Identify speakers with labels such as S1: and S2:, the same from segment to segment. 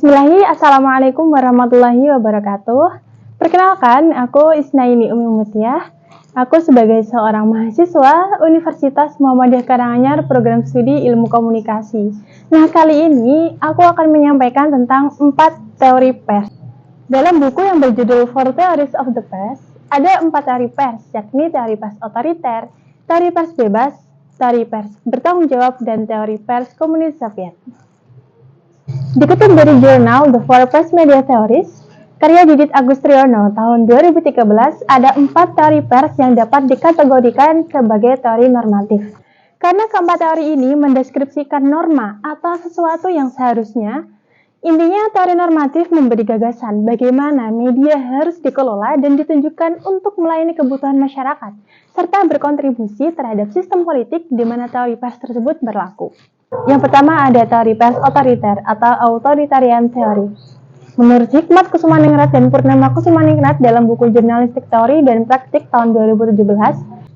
S1: Assalamualaikum warahmatullahi wabarakatuh. Perkenalkan, aku Isnaini Umi Mutiah. Aku sebagai seorang mahasiswa Universitas Muhammadiyah Karanganyar Program Studi Ilmu Komunikasi. Nah, kali ini aku akan menyampaikan tentang 4 teori pers. Dalam buku yang berjudul Four Theories of the Pers, ada 4 teori pers, yakni teori pers otoriter, teori pers bebas, teori pers bertanggung jawab, dan teori pers komunis Soviet. Dikutip dari jurnal The Four Press Media Theories, karya Didit Agustriono tahun 2013, ada 4 teori pers yang dapat dikategorikan sebagai teori normatif. Karena keempat teori ini mendeskripsikan norma atau sesuatu yang seharusnya, intinya teori normatif memberi gagasan bagaimana media harus dikelola dan ditunjukkan untuk melayani kebutuhan masyarakat, serta berkontribusi terhadap sistem politik di mana teori pers tersebut berlaku. Yang pertama ada teori pers otoriter atau authoritarian theory. Menurut Hikmat Kusumaningrat dan Purnama Kusumaningrat dalam buku Jurnalistik Teori dan Praktik tahun 2017,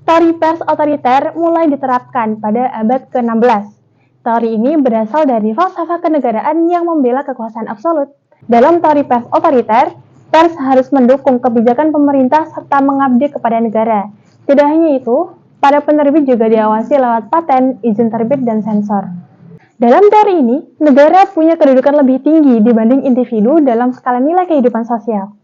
S1: teori pers otoriter mulai diterapkan pada abad ke-16. Teori ini berasal dari falsafah kenegaraan yang membela kekuasaan absolut. Dalam teori pers otoriter, pers harus mendukung kebijakan pemerintah serta mengabdi kepada negara. Tidak hanya itu, para penerbit juga diawasi lewat paten, izin terbit, dan sensor. Dalam teori ini, negara punya kedudukan lebih tinggi dibanding individu dalam skala nilai kehidupan sosial.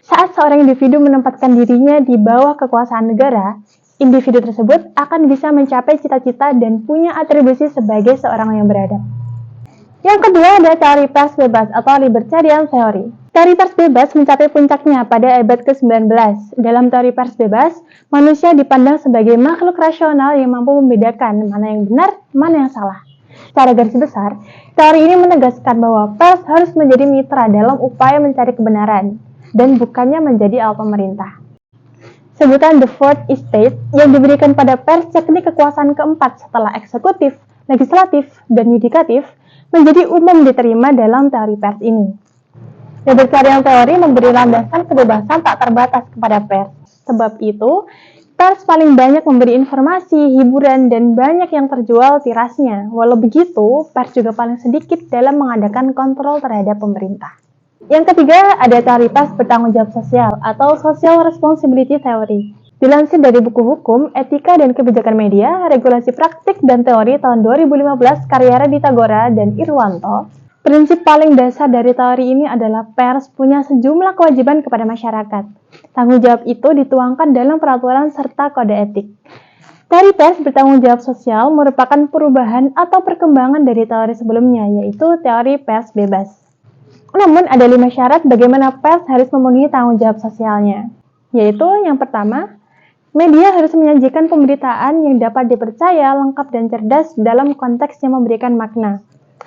S1: Saat seorang individu menempatkan dirinya di bawah kekuasaan negara, individu tersebut akan bisa mencapai cita-cita dan punya atribusi sebagai seorang yang beradab. Yang kedua ada teori pers bebas atau libertarian theory. Teori pers bebas mencapai puncaknya pada abad ke-19. Dalam teori pers bebas, manusia dipandang sebagai makhluk rasional yang mampu membedakan mana yang benar, mana yang salah. Secara garis besar, teori ini menegaskan bahwa pers harus menjadi mitra dalam upaya mencari kebenaran, dan bukannya menjadi alat pemerintah. Sebutan The Fourth Estate yang diberikan pada pers yakni kekuasaan keempat setelah eksekutif, legislatif, dan yudikatif menjadi umum diterima dalam teori pers ini. Libertarian teori memberi landasan kebebasan tak terbatas kepada pers. Sebab itu, pers paling banyak memberi informasi, hiburan, dan banyak yang terjual tirasnya. Walau begitu, pers juga paling sedikit dalam mengadakan kontrol terhadap pemerintah. Yang ketiga, ada teori pers bertanggung jawab sosial atau social responsibility theory. Dilansir dari buku hukum, etika, dan kebijakan media, regulasi praktik dan teori tahun 2015 karya Radita Gora dan Irwanto, prinsip paling dasar dari teori ini adalah pers punya sejumlah kewajiban kepada masyarakat. Tanggung jawab itu dituangkan dalam peraturan serta kode etik. Teori pers bertanggung jawab sosial merupakan perubahan atau perkembangan dari teori sebelumnya, yaitu teori pers bebas. Namun, ada 5 syarat bagaimana pers harus memenuhi tanggung jawab sosialnya, yaitu yang pertama, media harus menyajikan pemberitaan yang dapat dipercaya, lengkap, dan cerdas dalam konteks yang memberikan makna.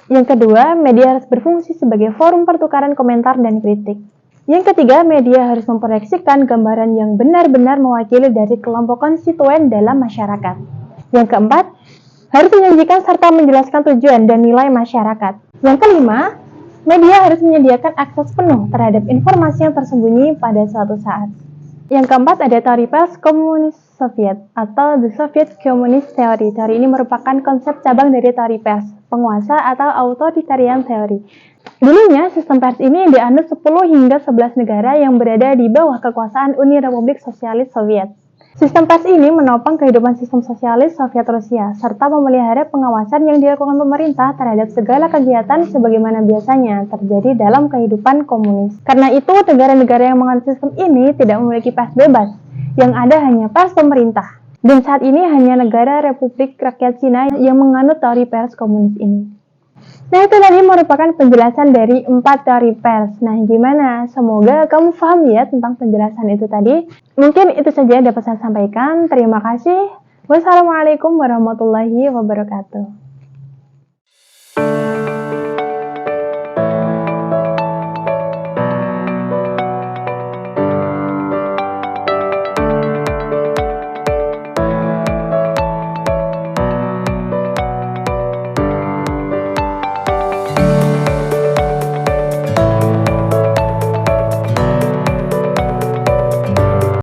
S1: Yang kedua, media harus berfungsi sebagai forum pertukaran komentar dan kritik. Yang ketiga, media harus memproyeksikan gambaran yang benar-benar mewakili dari kelompok konstituen dalam masyarakat. Yang keempat, harus menyajikan serta menjelaskan tujuan dan nilai masyarakat. Yang kelima, media harus menyediakan akses penuh terhadap informasi yang tersembunyi pada suatu saat. Yang keempat ada teori pers komunis Soviet atau The Soviet Communist Theory. Teori ini merupakan konsep cabang dari teori pers penguasa atau authoritarian theory. Dulunya, sistem pers ini dianut 10 hingga 11 negara yang berada di bawah kekuasaan Uni Republik Sosialis Soviet. Sistem pers ini menopang kehidupan sistem sosialis Soviet Rusia, serta memelihara pengawasan yang dilakukan pemerintah terhadap segala kegiatan sebagaimana biasanya terjadi dalam kehidupan komunis. Karena itu, negara-negara yang menganut sistem ini tidak memiliki pers bebas, yang ada hanya pers pemerintah. Dan saat ini hanya negara Republik Rakyat Cina yang menganut teori pers komunis ini. Nah, itu tadi merupakan penjelasan dari 4 teori pers. Nah, gimana? Semoga kamu paham ya tentang penjelasan itu tadi. Mungkin itu saja dapat saya sampaikan. Terima kasih. Wassalamualaikum warahmatullahi wabarakatuh.